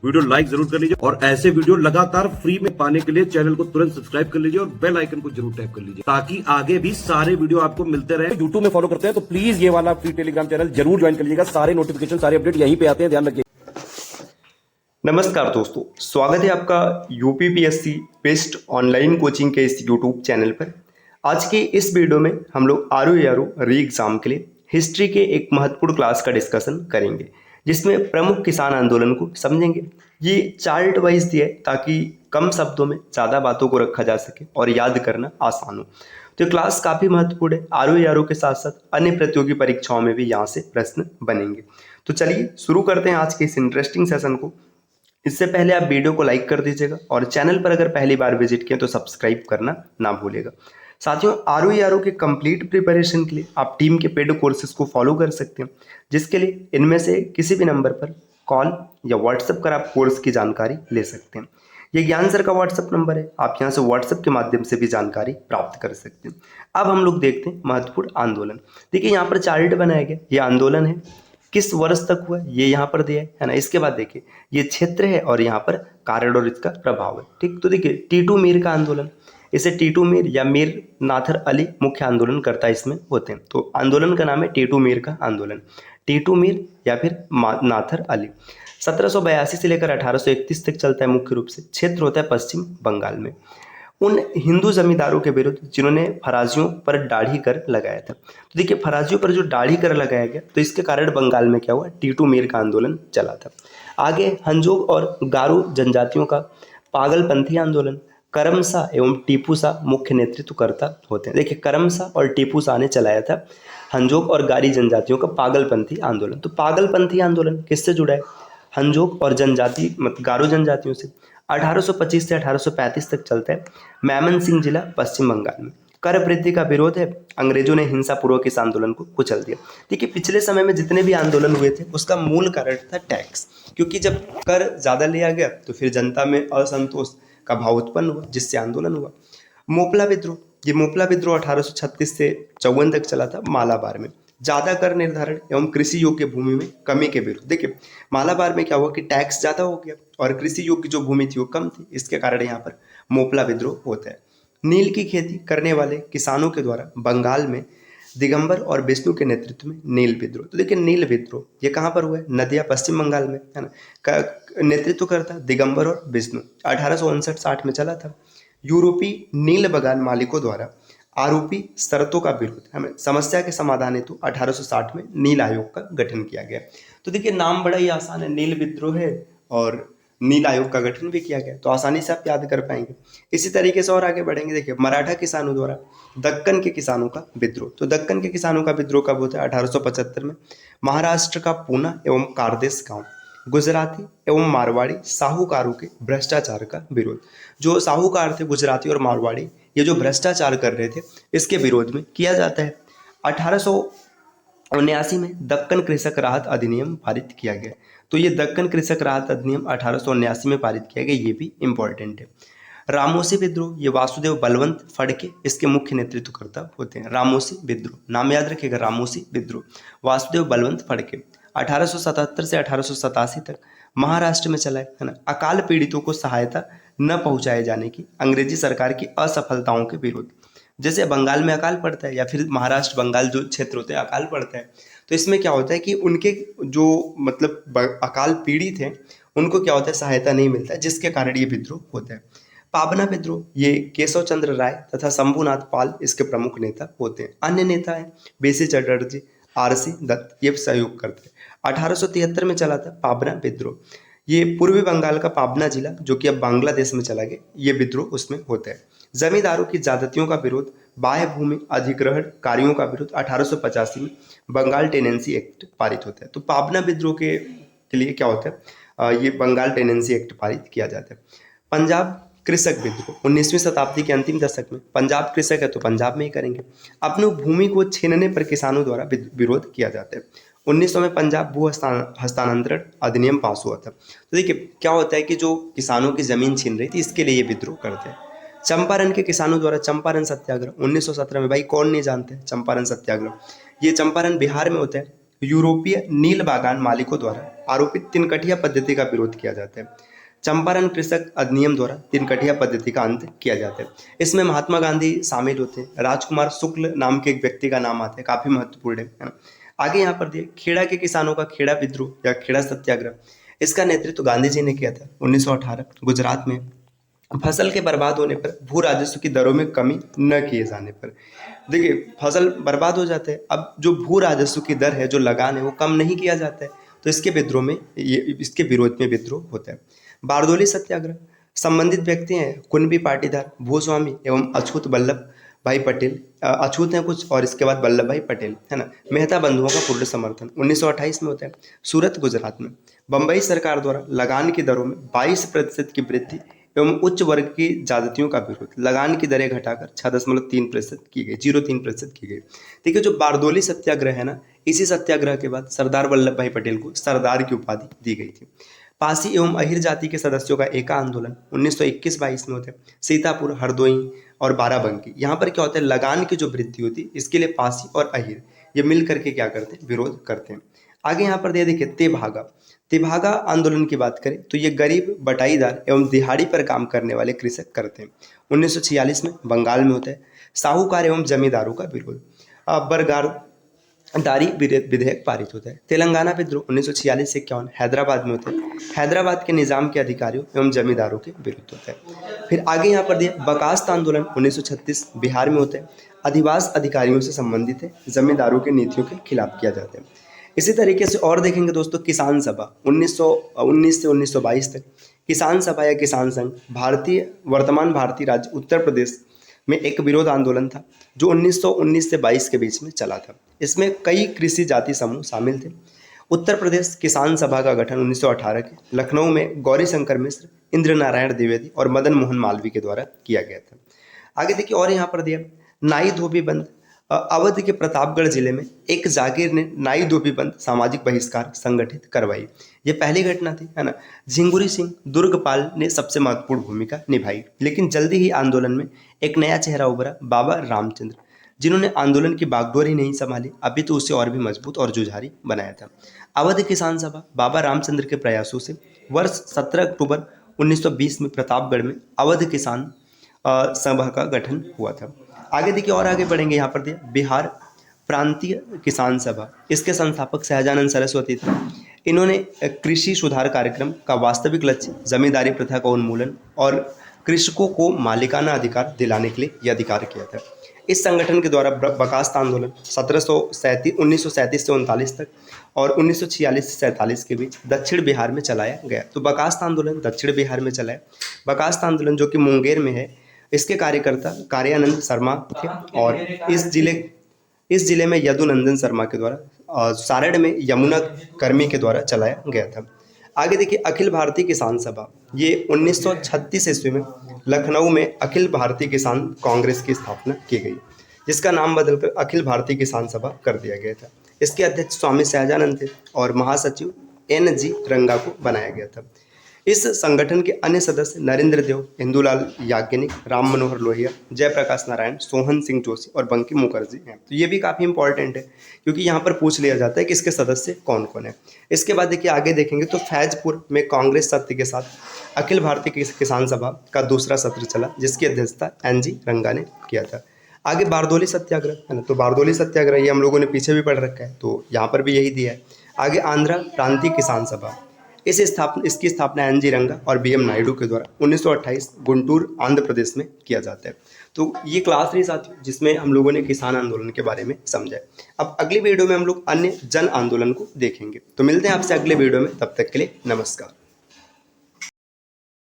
Video like जरूर कर लीजिए और ऐसे वीडियो लगातार फ्री में पाने के लिए चैनल को तुरंत सब्सक्राइब कर लीजिए और बेल आइकन को जरूर टैप कर लीजिए ताकि आगे भी सारे वीडियो आपको मिलते रहे। यूट्यूब में फॉलो करते हैं तो प्लीज ये वाला फ्री टेलीग्राम चैनल जरूर ज्वाइन कर लीजिएगा। सारे नोटिफिकेशन सारे अपडेट यहीं पे आते हैं, ध्यान रखिए। नमस्कार दोस्तों, स्वागत है आपका यूपीपीएससी बेस्ट ऑनलाइन कोचिंग के इस यूट्यूब चैनल पर। आज के इस वीडियो में हम लोग आरओ री एग्जाम के लिए हिस्ट्री के एक महत्वपूर्ण क्लास का डिस्कशन करेंगे, जिसमें प्रमुख किसान आंदोलन को समझेंगे। ये चार्ट वाइज दिया है ताकि कम शब्दों में ज़्यादा बातों को रखा जा सके और याद करना आसान हो। तो क्लास काफ़ी महत्वपूर्ण है। आरओ के साथ साथ अन्य प्रतियोगी परीक्षाओं में भी यहाँ से प्रश्न बनेंगे। तो चलिए शुरू करते हैं आज के इस इंटरेस्टिंग सेशन को। इससे पहले आप वीडियो को लाइक कर दीजिएगा और चैनल पर अगर पहली बार विजिट किया तो सब्सक्राइब करना ना भूलिएगा। साथियों, आरओ के कंप्लीट प्रिपरेशन के लिए आप टीम के पेड कोर्सेज को फॉलो कर सकते हैं, जिसके लिए इनमें से किसी भी नंबर पर कॉल या व्हाट्सएप कर आप कोर्स की जानकारी ले सकते हैं। ये ज्ञान सर का व्हाट्सएप नंबर है, आप यहाँ से व्हाट्सएप के माध्यम से भी जानकारी प्राप्त कर सकते हैं। अब हम लोग देखते हैं महत्वपूर्ण आंदोलन। देखिए यहाँ पर चार्ट बनाया गया, ये आंदोलन है, किस वर्ष तक हुआ ये यहाँ पर दिया है ना। इसके बाद देखिए ये क्षेत्र है और यहाँ पर कारण और इसका प्रभाव है। ठीक, तो देखिए टीटू मीर का आंदोलन, इसे टीटू मीर या मीर नाथर अली मुख्य आंदोलनकर्ता इसमें होते हैं। तो आंदोलन का नाम है टीटू मीर का आंदोलन, टीटू मीर या फिर नाथर अली। 1782 से लेकर 1831 तक चलता है। मुख्य रूप से क्षेत्र होता है पश्चिम बंगाल में। उन हिंदू जमींदारों के विरुद्ध जिन्होंने फराजियों पर दाढ़ी कर लगाया था। तो देखिए फराजियों पर जो दाढ़ी कर लगाया गया, तो इसके कारण बंगाल में क्या हुआ, टीटू मीर का आंदोलन चला था। आगे हंजोग और गारो जनजातियों का पागलपंथी आंदोलन, करमसा एवं टीपू शाह मुख्य नेतृत्वकर्ता होते हैं। देखिए करमसा और टीपू शाह ने चलाया था हंजोग और गारी जनजातियों का पागलपंथी आंदोलन। तो पागलपंथी आंदोलन किससे जुड़ा है, हंजोग और जनजाति मतलब गारो जनजातियों से। 1825 से 1835 तक चलता है। मैमन सिंह जिला पश्चिम बंगाल में। कर वृद्धि का विरोध है, अंग्रेजों ने हिंसा पूर्वक इस आंदोलन को कुचल दिया। देखिए पिछले समय में जितने भी आंदोलन हुए थे उसका मूल कारण था टैक्स, क्योंकि जब कर ज़्यादा लिया गया तो फिर जनता में असंतोष का भाव उत्पन्न हुआ, जिससे आंदोलन हुआ। मोपला विद्रोह, ये मोपला विद्रोह 1836 से 54 तक चला था मालाबार में। ज़्यादा कर निर्धारण एवं कृषि योग्य भूमि में कमी के विरुद्ध। देखिए मालाबार में क्या हुआ कि टैक्स ज़्यादा हो गया और कृषि योग्य जो भूमि थी वो कम थी, इसके कारण यहाँ पर मोपला विद्रोह होता है। नील की खेती करने वाले किसानों के द्वारा बंगाल में दिगंबर और विष्णु के नेतृत्व में नील विद्रोह। तो देखिए नील विद्रोह ये कहाँ पर हुआ है, नदिया पश्चिम बंगाल में है ना। नेतृत्व करता दिगंबर और विष्णु। 1859-60 में चला था। यूरोपीय नील बगान मालिकों द्वारा आरोपी शर्तों का विरोध, हमें समस्या के समाधान हेतु 1860 में नील आयोग का गठन किया गया। तो देखिए नाम बड़ा ही आसान है, नील विद्रोह है और नील आयोग का गठन भी किया गया, तो आसानी से आप याद कर पाएंगे। इसी तरीके से और आगे बढ़ेंगे। देखिए मराठा किसानों द्वारा दक्कन के किसानों का विद्रोह। तो दक्कन के किसानों का विद्रोह कब होता है, 1875 में। महाराष्ट्र का पूना एवं कारदेश गांव, गुजराती एवं मारवाड़ी साहूकारों के भ्रष्टाचार का विरोध। जो साहूकार थे गुजराती और मारवाड़ी, ये जो भ्रष्टाचार कर रहे थे इसके विरोध में किया जाता है। 1879 में दक्कन कृषक राहत अधिनियम पारित किया गया। तो ये दक्कन कृषक राहत अधिनियम 1879 में पारित किया गया, ये भी इंपॉर्टेंट है। रामोसी विद्रोह, ये वासुदेव बलवंत फड़के इसके मुख्य नेतृत्वकर्ता होते हैं। रामोसी विद्रोह नाम याद रखिएगा, रामोसी विद्रोह वासुदेव बलवंत फड़के। 1877 से 1887 तक महाराष्ट्र में चला है ना। अकाल पीड़ितों को सहायता न पहुंचाए जाने की अंग्रेजी सरकार की असफलताओं के विरोध। जैसे बंगाल में अकाल पड़ता है या फिर महाराष्ट्र बंगाल जो क्षेत्र होते हैं अकाल पड़ता है, तो इसमें क्या होता है कि उनके जो मतलब अकाल पीड़ित हैं उनको क्या होता है, सहायता नहीं मिलता है, जिसके कारण ये विद्रोह होता है। पाबना विद्रोह, ये केशव चंद्र राय तथा शंभुनाथ पाल इसके प्रमुख नेता होते हैं। अन्य नेता हैं बीसी चटर्जी, आरसी दत्त, ये सहयोग करते हैं। 1873 में चला था पाबना विद्रोह। ये पूर्वी बंगाल का पाबना जिला जो कि अब बांग्लादेश में चला गया, ये विद्रोह उसमें होता है। जमींदारों की ज्यादतियों का विरोध, बाह्य भूमि अधिग्रहण कार्यों का विरोध। 1885 में बंगाल टेनेंसी एक्ट पारित होता है। तो पाबना विद्रोह के लिए क्या होता है, ये बंगाल टेनेंसी एक्ट पारित किया जाता है। पंजाब कृषक विद्रोह, 19वीं शताब्दी के अंतिम दशक में। पंजाब कृषक है तो पंजाब में ही करेंगे। अपनी भूमि को छीनने पर किसानों द्वारा विरोध किया जाता है। 1900 में पंजाब भू हस्तांतरण अधिनियम पास हुआ था। तो देखिए क्या होता है कि जो किसानों की जमीन छीन रही थी इसके लिए ये विद्रोह करते हैं। चंपारण के किसानों द्वारा चंपारण सत्याग्रह 1917 में, भाई कौन नहीं जानते चंपारण सत्याग्रह। ये चंपारण बिहार में होता है। यूरोपीय नील बागान मालिकों द्वारा आरोपित तिनकठिया पद्धति का विरोध किया जाता है। चंपारण कृषक अधिनियम द्वारा तिनकठिया पद्धति का अंत किया जाता है। इसमें महात्मा गांधी शामिल होते हैं। राजकुमार शुक्ल नाम के एक व्यक्ति का नाम आता है, काफी महत्वपूर्ण है ना। आगे यहाँ पर दिए खेड़ा के किसानों का खेड़ा विद्रोह या खेड़ा सत्याग्रह, इसका नेतृत्व गांधी जी ने किया था 1918 गुजरात में। फसल के बर्बाद होने पर भू राजस्व की दरों में कमी न किए जाने पर। देखिए फसल बर्बाद हो जाते हैं, अब जो भू राजस्व की दर है, जो लगान है, वो कम नहीं किया जाता है, तो इसके विद्रोह में इसके विरोध में विद्रोह होता है। बारदोली सत्याग्रह, संबंधित व्यक्ति हैं कुणबी पाटीदार, भूस्वामी एवं अछूत वल्लभ भाई पटेल, अछूत हैं कुछ और इसके बाद वल्लभ भाई पटेल, है ना। मेहता बंधुओं का पूर्ण समर्थन 1928 में होता है। सूरत गुजरात में बंबई सरकार द्वारा लगान की दरों में 22% की वृद्धि एवं उच्च वर्ग की ज्यादतियों का विरोध, लगान की दरें घटाकर 6.3% की गई, 0.3% की गई। देखिए जो बारदोली सत्याग्रह है ना, इसी सत्याग्रह के बाद सरदार वल्लभ भाई पटेल को सरदार की उपाधि दी गई थी। पासी एवं अहिर जाति के सदस्यों का एका आंदोलन 1921-22 में होता है। सीतापुर, हरदोई और बाराबंकी, यहाँ पर क्या होता है, लगान की जो वृद्धि होती है इसके लिए पासी और अहिर ये मिल करके क्या करते हैं, विरोध करते हैं। आगे यहाँ पर देखिए तेभागा, तेभागा आंदोलन की बात करें तो ये गरीब, बटाईदार एवं दिहाड़ी पर काम करने वाले कृषक करते हैं। 1946 में बंगाल में होता है। साहूकार एवं जमींदारों का विरोध, बरगारदारी विधेयक पारित होता है। तेलंगाना विद्रोह 1946 से 51 हैदराबाद में होता है। हैदराबाद के निजाम के अधिकारियों एवं जमींदारों के विरुद्ध होता है। फिर आगे यहाँ पर दिया बकास्त आंदोलन 1936 बिहार में होता है। अधिवास अधिकारियों से संबंधित है, जमींदारों की नीतियों के खिलाफ किया जाता है। इसी तरीके से और देखेंगे दोस्तों, किसान सभा 1919 से 1922 तक। किसान सभा या किसान संघ वर्तमान भारतीय राज्य उत्तर प्रदेश में एक विरोध आंदोलन था जो 1919 से 22 के बीच में चला था। इसमें कई कृषि जाति समूह शामिल थे। उत्तर प्रदेश किसान सभा का गठन 1918 के लखनऊ में गौरी शंकर मिश्र, इंद्र नारायण द्विवेदी और मदन मोहन मालवीय के द्वारा किया गया था। आगे देखिए और यहाँ पर दिया नाई धोबी बंद, अवध के प्रतापगढ़ जिले में एक जागीर ने नाई धोबी बंद सामाजिक बहिष्कार संगठित करवाई। ये पहली घटना थी, है ना। झिंगुरी सिंह दुर्गपाल ने सबसे महत्वपूर्ण भूमिका निभाई, लेकिन जल्दी ही आंदोलन में एक नया चेहरा उभरा, बाबा रामचंद्र, जिन्होंने आंदोलन की बागडोर ही नहीं संभाली, अभी तो उसे और भी मजबूत और जुझारी बनाया था। अवध किसान सभा बाबा रामचंद्र के प्रयासों से वर्ष 17 अक्टूबर 1920 में प्रतापगढ़ में अवध किसान सभा का गठन हुआ था। आगे देखिए और आगे बढ़ेंगे, यहाँ पर दिया बिहार प्रांतीय किसान सभा, इसके संस्थापक सहजानंद सरस्वती थे। इन्होंने कृषि सुधार कार्यक्रम का वास्तविक लक्ष्य जमींदारी प्रथा का उन्मूलन और कृषकों को मालिकाना अधिकार दिलाने के लिए यह अधिकार किया था। इस संगठन के द्वारा बकास्त आंदोलन 1937 से 39 तक और 1946 से 47 के बीच दक्षिण बिहार में चलाया गया। तो बकास्त आंदोलन दक्षिण बिहार में चला है। बकास्त आंदोलन जो कि मुंगेर में है, इसके कार्यकर्ता कार्यानंद शर्मा थे और इस जिले में यदुनंदन शर्मा के द्वारा, सारण में यमुना कर्मी के द्वारा चलाया गया था। आगे देखिए अखिल भारतीय किसान सभा, ये 1936 ईस्वी में लखनऊ में अखिल भारतीय किसान कांग्रेस की स्थापना की गई, जिसका नाम बदलकर अखिल भारतीय किसान सभा कर दिया गया था। इसके अध्यक्ष स्वामी सहजानंद थे और महासचिव NG रंगा को बनाया गया था। इस संगठन के अन्य सदस्य नरेंद्र देव, इंदुलाल याज्ञनिक, राम मनोहर लोहिया, जयप्रकाश नारायण, सोहन सिंह जोशी और बंकिम मुखर्जी हैं। तो ये भी काफ़ी इंपॉर्टेंट है क्योंकि यहाँ पर पूछ लिया जाता है कि इसके सदस्य कौन कौन है। इसके बाद देखिए आगे देखेंगे तो फैजपुर में कांग्रेस सत्य के साथ अखिल भारतीय किसान सभा का दूसरा सत्र चला, जिसकी अध्यक्षता NG रंगा ने किया था। आगे बारदोली सत्याग्रह है ना, तो बारदोली सत्याग्रह ये हम लोगों ने पीछे भी पढ़ रखा है, तो यहाँ पर भी यही दिया है। आगे आंध्रा प्रांतीय किसान सभा, इसकी स्थापना NG रंगा और BM नायडू के द्वारा 1928 गुंटूर आंध्र प्रदेश में किया जाता है। तो ये क्लास रही साथियों जिसमें हम लोगों ने किसान आंदोलन के बारे में समझा है। अब अगली वीडियो में हम लोग अन्य जन आंदोलन को देखेंगे। तो मिलते हैं आपसे अगले वीडियो में, तब तक के लिए नमस्कार।